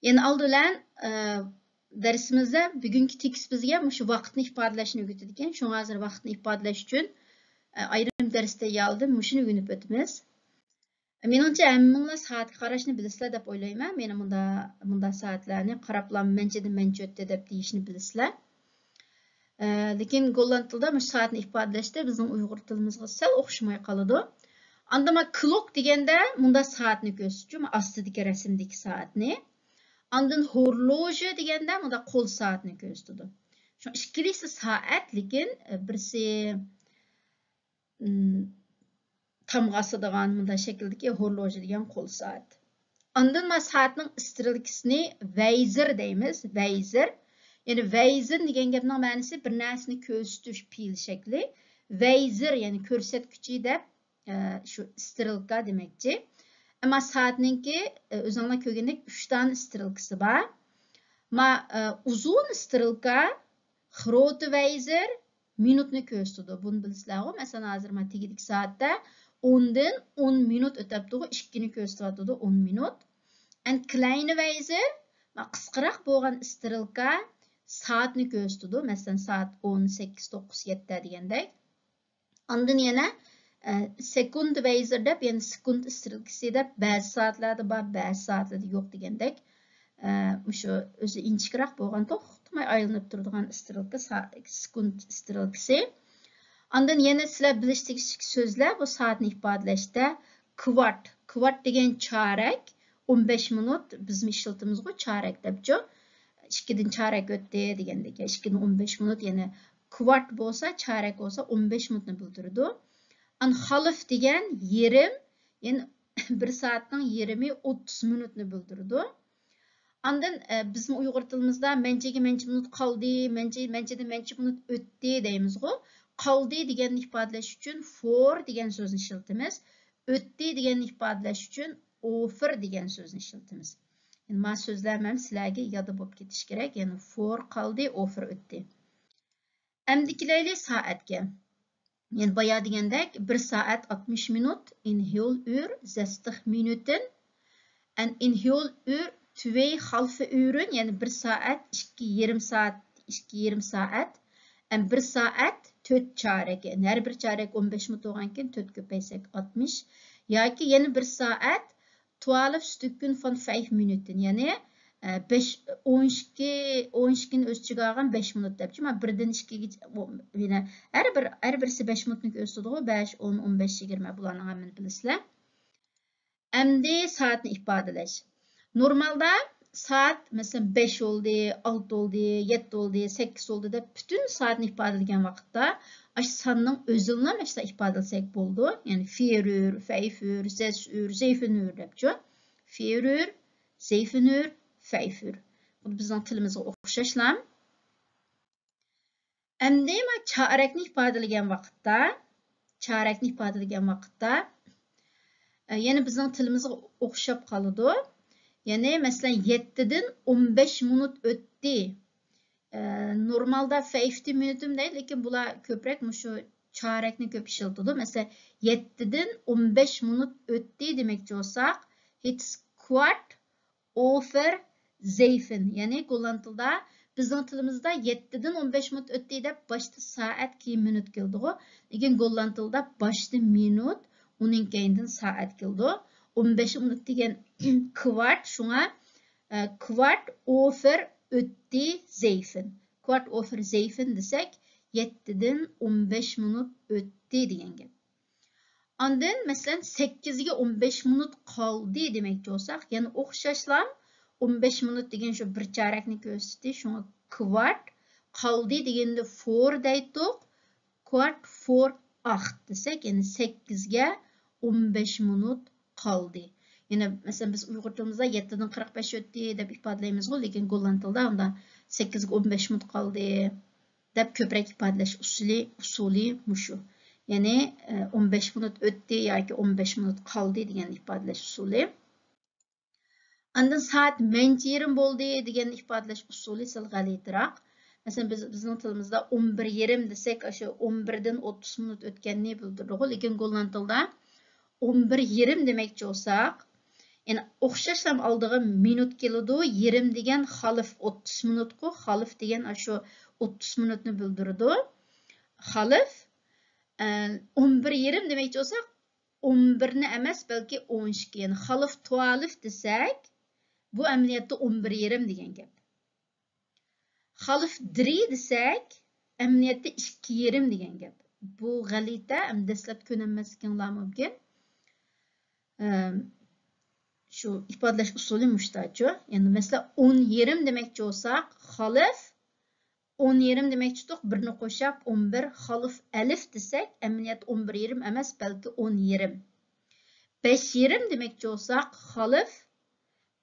Yani aldılan dersimizde bugünkü tekst bizge şu vaqtni ifodalashni o'rgatadigan. Şu hozir vaqtni ifodalash uchun ayrim darsda yaldim, shuni o'rganib o'tamiz. Menimcha hammanglar soatga qarashni bilasizlar deb o'ylayman. Meni bunda soatlarni qarablam menchadan mencha o'tdi deb deyishni bilasizlar. Lekin golland tilda bu soatni ifodalashda bizning uyg'ur tilimizga sal o'xshamay qoladi. Andama clock deganda bunda soatni ko'rsatuvchi, ostidagi rasmdagi soatni. Andın horloji deganda bunda qo'l soatni ko'rsatadi. Shu ikkilisi soat, lekin birisi tamg'asadigan bunda shakldagi horloji degan qo'l soat. Andın ma soatning istilkisini vayzir deymiz, vayzir. Yani vayzir degan gapning ma'nosi bir narsani ko'rsatish pil shakli. Vayzir yani ko'rsatkichi deb shu istilka demakchi. Ama saatninki o'zinglar ko'rgandek 3 tane istilkasi bor. Ma uzun istilka Grooteweizer minutni ko'rsatadi. Buni bilasizlar-ku. Masalan, hozir men tegidik soatda 10 dan 10 minut o'tibdi, 2 ni ko'rsatyapti, 10 minut. And Kleineweizer ma qisqaroq bo'lgan istilka soatni ko'rsatadi. Masalan, soat 10, 8, 9, 7 degandek. Ondan yana Sekundweizer deb, yani sekund istilkisi deb ba'zi soatlarda bor, ba'zi soatlarda yo'q degandek. Shu o'zi inchikroq bo'lgan, to'xtamay aylanib turadigan istilka sekund istilkisi. Ondan yana sizlar bilish tegishli so'zlar bu soatni ifodalashda kvart. Kvart degan chorak, 15 minut bizning ishlatimizga chorak debchi. 2 dan chorak o'tdi degandek, 2 dan 15 minut, ya'ni kvart bo'lsa, chorak bo'lsa 15 minutni bildiradi. An half degan yerim, yani bir soatning yerimi 30 minutni bildiradi. Ondan bizim Uyg'ur tilimizda menchaga mencha minut qoldi, menchada mencha minut o'tdi deymizku. Qoldi deganni ifodalash uchun for degan so'zni ishlatamiz. O'tdi deganni ifodalash uchun over degan so'zni ishlatamiz. Yani ma so'zlar ham sizlarga yodda bo'lib ketish kerak. Yani for qoldi, over o'tdi. Endi kelaylik soatga. Yani bayağı degandek 1 saat 60 minut, inhol ur 60 minuten, en inhol ur 2,5 uren, yani 1 saat 2,5 saat, 2,5 saat, en 1 saat 4 çarek, yani her bir çarek 15 minut olganken 4 köpeysek 60, yani yeni 1 saat 12 stykken van 5 minuten, yani 12'nin öz çıkargan 5 minut depçi. Ma birden 2'ye yine her birisi 5 minutluk öztüdü. 5, 10, 15, 20 bulanın hemen bilisizler. Endi saatni ifodalash. Normalda saat mesela 5 oldu, 6 oldu, 7 oldu, 8 oldu deb bütün saatni ifodalagan vaqtda aş sanning özünü mesela ifodalasak bo'ldi. Yani 4 ur, 5 ur, 6 ur, 7 ur depçi. 4 ur, 7 ur, 5 ur. Bu bizning tilimizga o'xshashlar. Endi ma chorakni ifodalagan vaqtda, yani bizning tilimizga o'xshab qoladi. Yani mesela 7 dan 15 minut o'tdi. Normalda 50 minutum deydi, lekin bular ko'proq shu chorakni ko'p ishlatadi. Mesela 7 dan 15 minut o'tdi demoqchi bo'lsak, it's quart over 7. Yani golland tilda bizning tilimizda 7 dan 15 minut o'tdi deb boshda soat keyin minut keldi. Lekin golland tilda boshda minut, uning keyindan soat keldi. 15 minut degan kvart, shunga kvart over o'tdi 7. Kvart over 7 desek 7 dan 15 minut o'tdi degan gap. Ondan mesela 8 ga 15 minut qoldi demoqchi bo'lsak, ya'ni o'xshashlar 15 minut degan shu bir chorakni ko'rsatdi, shunga kvart qoldi deganda for deydik. Kvart for 8 desek, yani 8 ga 15 minut qoldi. Yani mesela biz Uyg'ur tilimizda 7 dan 45 o'tdi deb ifodalaymiz, lekin golland tilda unda 8 ga 15 minut qoldi deb ko'proq ifodalash usuli mushu. Yani 15 minut o'tdi yoki 15 minut qoldi degan ifodalash usuli. Ondan soat mencha yarim bo'ldi degan ifodalash usuli sal g'alatiroq. Mesela bizning tilimizda 11:30 desek, o'sha 11 dan 30 minut o'tganini bildiradi, lekin golland tilda 11:30 demoqchi bo'lsak, Yani o'xshashlam oldiga minut keladi. Yerim degan xalif 30 minutku. Xalif degan shu 30 minutni bildiradi. Xalif 11 yerim demoqchi bo'lsak, 11 ni emas, balki 12. Yani xalif tualif desak, bu amaliyotda 11 yerim degan gap. Xalif diri desak, amaliyotda 2 yerim degan gap. Bu g'alita, dastlab ko'nammasliginglar mumkin. Şu ifodalash usuli mushtachu. Yani mesela 10 yerim demoqchi bo'lsak, xalif 10 yerim demoqchi tuq, birni qo'shib 11 xalif alif desak, amaliyot 11 yerim emas, balki 10 yerim. 5 yerim demoqchi bo'lsak, xalif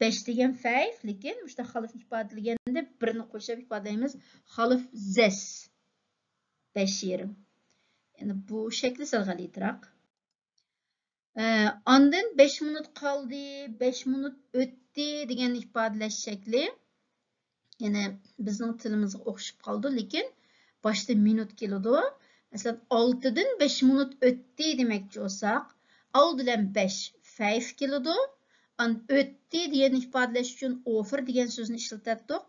5 degan fayf, lekin mushta xalif ifodalaganda birni qo'shib ifodalaymiz, xalif zes. 5 yerim. Yani bu şekli sal g'alitroq. Ondan 5 minut qoldi, 5 minut o'tdi degan ifodalash shakli. Yani bizning tilimizga o'xshab qoldi, lekin boshda minut keladi. Masalan, 6 dan 5 minut o'tdi demoqchi bo'lsak, 6 bilan 5 5 keladi. O'tdi degan ifodalash uchun over degan so'zni ishlatdik.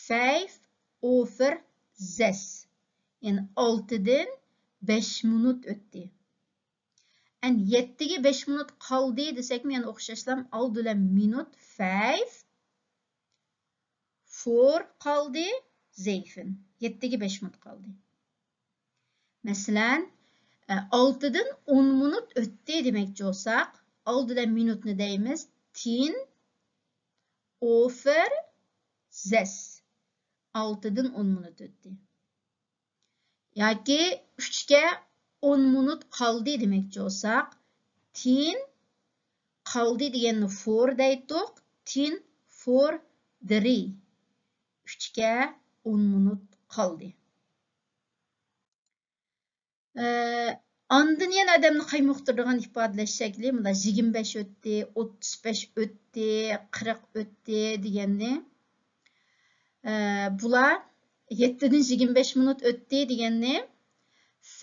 5 over zes. Yani 6 dan 5 minut o'tdi. Yani 7'ge 5 minut kaldı desek mi? Yani o'xshashlam oldi bilan minut 5 4 kaldı zeyfin. 7'ge 5 minut kaldı. Mesela 6'dan 10 minut o'tdi demekçi olsak, 6 bilan minutni deymiz 10 over zes. 6'dan 10 minut o'tdi. Yoki 3'ge 10 minut kaldı demekçi olsak, 10 kaldı deganni 4 deydik. 10 4 3. 3'ge 10 minut kaldı. Ondan yana adamni qaymoqtiradigan ifodalash shakli, mana 25 o'tdi, 35 o'tdi, 40 o'tdi deganni. Bular 7'den 25 minut o'tdi deganni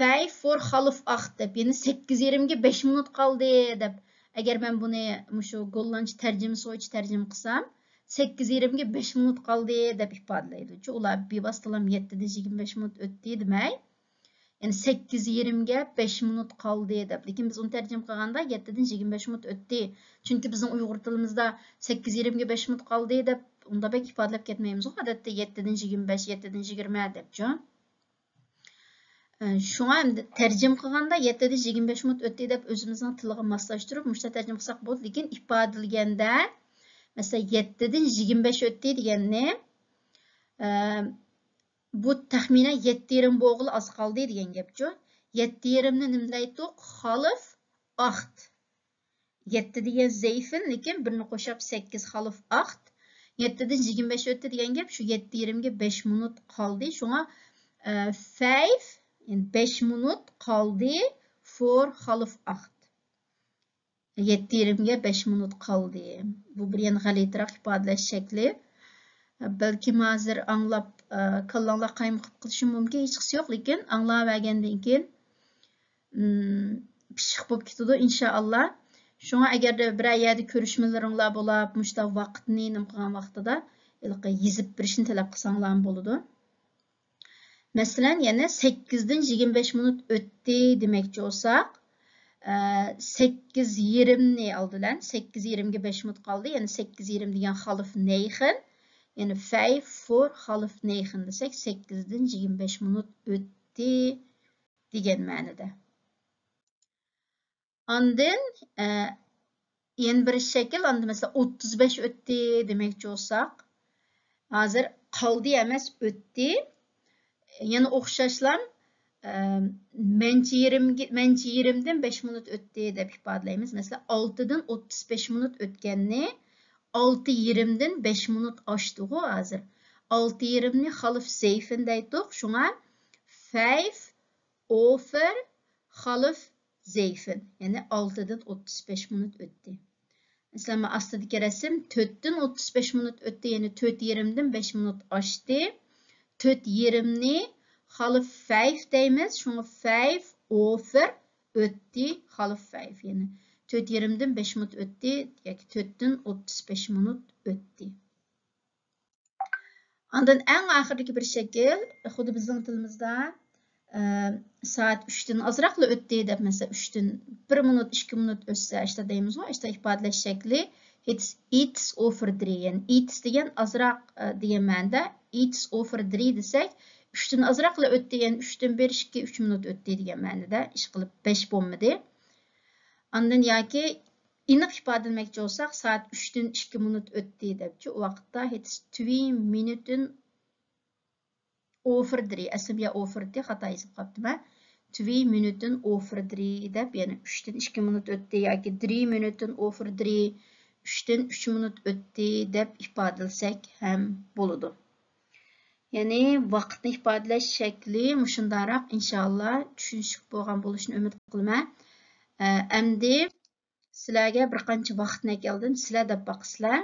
5 for xalif 8 deb, yani 8 yerimga 5 minut qoldi deb. Agar men buni mushu gollanch tarjimasi bo'yicha tarjima qilsam, 8 yerimga 5 minut qoldi deb ifodalaydi. Chunki ular bevositalam 7'den 25 minut o'tdi demay, yani 8 yerimga 5 minut qoldi deb. Lekin biz uni tarjima qilganda 7'den 25 minut o'tdi. Chunki bizning Uyg'ur tilimizda 8 yerimga 5 minut qoldi deb unda bek ifodalab ketmaymiz. Odatda 7'den 25, 7'den 20 debchi. Şuna tercim qilganda 7'den 25 minut o'tdi deb o'zimizning tiliga moslashtirib, mushta terjim qilsak bo'ladi. Lekin ifodalaganda mesela 7'den 25 o'tdi deganni bu taxminan 7,5 bo'g'ili oz qoldi degan gapchi. 7,5 ni nima deydik? Xalif 8. 7 degan zeyfin, lekin birini qo'shib 8 xalif 8. 7'den 25 o'tdi degan gap shu 7,5 ga 5 minut qoldi. Şuna 5 yani 5 minut kaldı for xalif 8. 7,5 ga 5 minut kaldı. Bu bir yana g'alitroq ifodalash shakli. Belki hozir anglab kallanglar qaymoq qilishi mumkin, hech qisi yo'q, lekin anglab olgandan keyin pishiq bo'lib ketadi inshaalloh. Shunga agarda biror yerda ko'rishmalaringlar bo'lib, mushta vaqtni nim qilgan vaqtida yezib berishni talab qilsanglar bo'ladi. Mesela yani 8'den 25 minut o'tdi demekçi olsak, 8 yerimni aldılar. 8 yerimga 5 minut kaldı. Yani 8 yerim degan xalif neyxin. Yani 5 for xalif neyxin desek 8'den 25 minut o'tdi degan ma'noda. Ondan yana bir shakl, onda mesela 35 o'tdi demekçi olsak, hozir qoldi emas o'tdi. Yani o'xshashlam menchi yerimdan 5 minut o'tdi deb ifodalaymiz. Mesela 6'dan 35 minut o'tganni 6 yerimdan 5 minut oshdi hozir. 6 yerimni xalif zeyfin deydik. Shunga 5 over xalif zeyfin. Yani 6'dan 35 minut o'tdi. Mesela men astidagi rasm 4'dan 35 minut o'tdi, yani 4 yerimdan 5 minut oshdi. 4 yerimni xalif 5 deymiz. Şuna 5 over o'tdi xalif 5. Yani 4,5'den 5 minut ötdi, yoki 4'dan 35 minut ötdi. Ondan eng oxirdagi bir shakl, xuddi bizning tilimizda saat 3'ten azroqla ötdi deb, mesela 3'ten 1 minut, 2 minut ötse, işte deymiz o, işte ifadalash shakli it's over 3. Yani it's degan azroq degan ma'noda, it's over 3 desak, 3'ten azroqla ötdi, yani 3'ten 1, 2, 3 minut ötdi degan ma'noda ish qilib 5 bo'lmadi. Ondan yoki aniq ifodalamoqchi bo'lsak, soat 3'dan 2 minut ötdi debchi, u vaqtda it's 2 minuten over 3. Asliga over 3 xato yozib qolibdim. 2 minuten over 3 deb, ya'ni 3'dan 2 minut ötdi yoki 3 minuten over 3, 3'dan 3 minut ötdi deb ifodalasak ham bo'ladi. Ya'ni vaqtni ifodalash shakli mushundaroq, inshaalloh tushunishli bo'lgan bo'lishini umid qilaman. Endi sizlarga bir qancha vaqtni keldim, sizlar deb boqsizlar.